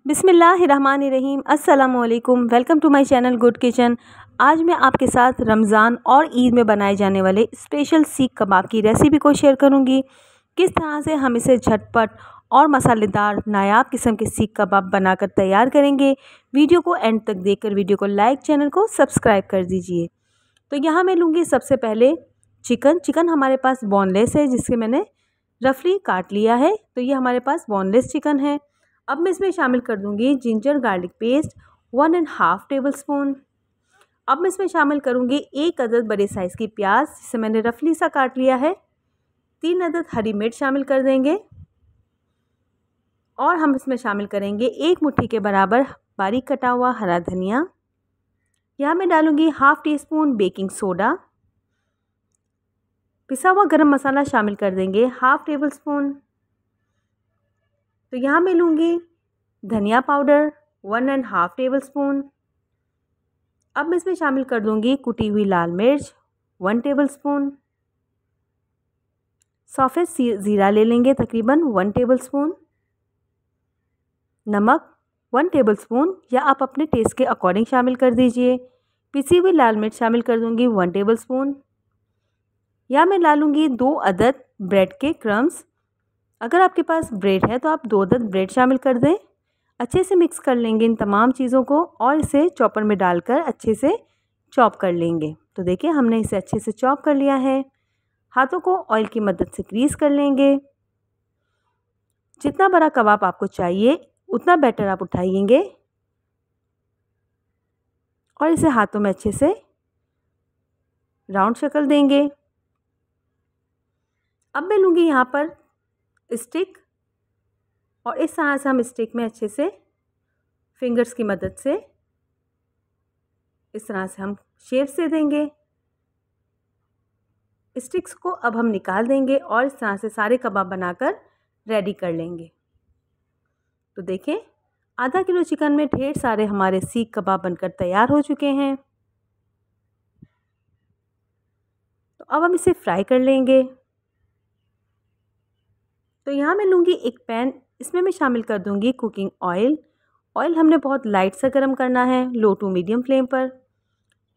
बिस्मिल्लाहिर्रहमानिर्रहीम। अस्सलामुअलैकुम। Welcome to my channel good kitchen. आज मैं आपके साथ रमज़ान और ईद में बनाए जाने वाले स्पेशल सीख कबाब की रेसिपी को शेयर करूंगी। किस तरह से हम इसे झटपट और मसालेदार नायाब किस्म के सीख कबाब बनाकर तैयार करेंगे। वीडियो को एंड तक देखकर वीडियो को लाइक, चैनल को सब्सक्राइब कर दीजिए। तो यहाँ मैं लूँगी सबसे पहले चिकन हमारे पास बोनलेस है, जिससे मैंने रफली काट लिया है। तो ये हमारे पास बोनलेस चिकन है। अब मैं इसमें शामिल कर दूंगी जिंजर गार्लिक पेस्ट 1.5 टेबलस्पून। अब मैं इसमें शामिल करूंगी 1 अदद बड़े साइज़ की प्याज, जिसे मैंने रफली सा काट लिया है। 3 अदद हरी मिर्च शामिल कर देंगे और हम इसमें शामिल करेंगे 1 मुट्ठी के बराबर बारीक कटा हुआ हरा धनिया। यहाँ मैं डालूंगी 1/2 टीस्पून बेकिंग सोडा। पिसा हुआ गरम मसाला शामिल कर देंगे 1/2 टेबलस्पून। तो यहाँ मैं लूँगी धनिया पाउडर 1.5 टेबलस्पून। अब मैं इसमें शामिल कर दूँगी कुटी हुई लाल मिर्च 1 टेबलस्पून। सफ़ेद ज़ीरा ले लेंगे तकरीबन 1 टेबलस्पून। नमक 1 टेबलस्पून या आप अपने टेस्ट के अकॉर्डिंग शामिल कर दीजिए। पिसी हुई लाल मिर्च शामिल कर दूँगी 1 टेबलस्पून। या मैं डालूँगी 2 अदद ब्रेड के क्रम्स। अगर आपके पास ब्रेड है तो आप 2 अदद ब्रेड शामिल कर दें। अच्छे से मिक्स कर लेंगे इन तमाम चीज़ों को और इसे चॉपर में डालकर अच्छे से चॉप कर लेंगे। तो देखिए हमने इसे अच्छे से चॉप कर लिया है। हाथों को ऑयल की मदद से ग्रीस कर लेंगे। जितना बड़ा कबाब आपको चाहिए उतना बैटर आप उठाइएंगे और इसे हाथों में अच्छे से राउंड शक्ल देंगे। अब मैं लूँगी यहाँ पर स्टिक और इस तरह से हम स्टिक में अच्छे से फिंगर्स की मदद से इस तरह से हम शेप्स दे देंगे। स्टिक्स को अब हम निकाल देंगे और इस तरह से सारे कबाब बनाकर रेडी कर लेंगे। तो देखें आधा किलो चिकन में ढेर सारे हमारे सीख कबाब बनकर तैयार हो चुके हैं। तो अब हम इसे फ्राई कर लेंगे। तो यहाँ मैं लूँगी एक पैन, इसमें मैं शामिल कर दूँगी कुकिंग ऑयल। ऑयल हमने बहुत लाइट सा गर्म करना है, लो टू मीडियम फ्लेम पर।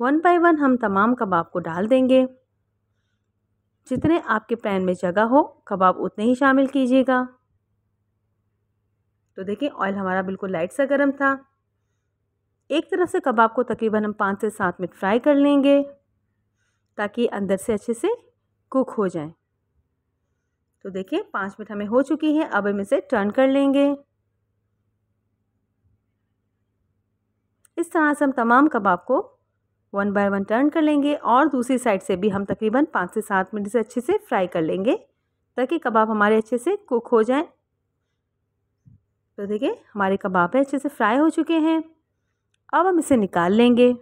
1 बाय 1 हम तमाम कबाब को डाल देंगे। जितने आपके पैन में जगह हो कबाब उतने ही शामिल कीजिएगा। तो देखिए ऑयल हमारा बिल्कुल लाइट सा गर्म था। एक तरफ से कबाब को तकरीबन हम 5 से 7 मिनट फ्राई कर लेंगे ताकि अंदर से अच्छे से कुक हो जाए। तो देखिए 5 मिनट हमें हो चुकी है। अब हम इसे टर्न कर लेंगे। इस तरह से हम तमाम कबाब को 1 बाय 1 टर्न कर लेंगे और दूसरी साइड से भी हम तकरीबन 5 से 7 मिनट से अच्छे से फ्राई कर लेंगे ताकि कबाब हमारे अच्छे से कुक हो जाएं। तो देखिए हमारे कबाब अच्छे से फ्राई हो चुके हैं। अब हम इसे निकाल लेंगे।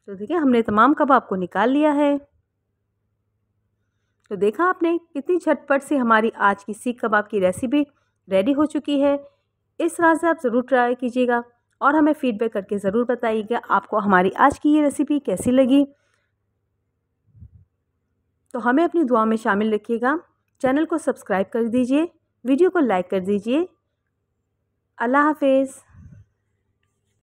तो देखिए हमने तमाम कबाब को निकाल लिया है। तो देखा आपने कितनी झटपट से हमारी आज की सीख कबाब की रेसिपी रेडी हो चुकी है। इस तरह से आप ज़रूर ट्राई कीजिएगा और हमें फीडबैक करके ज़रूर बताइएगा आपको हमारी आज की ये रेसिपी कैसी लगी। तो हमें अपनी दुआ में शामिल रखिएगा। चैनल को सब्सक्राइब कर दीजिए, वीडियो को लाइक कर दीजिए। अल्लाह हाफिज़।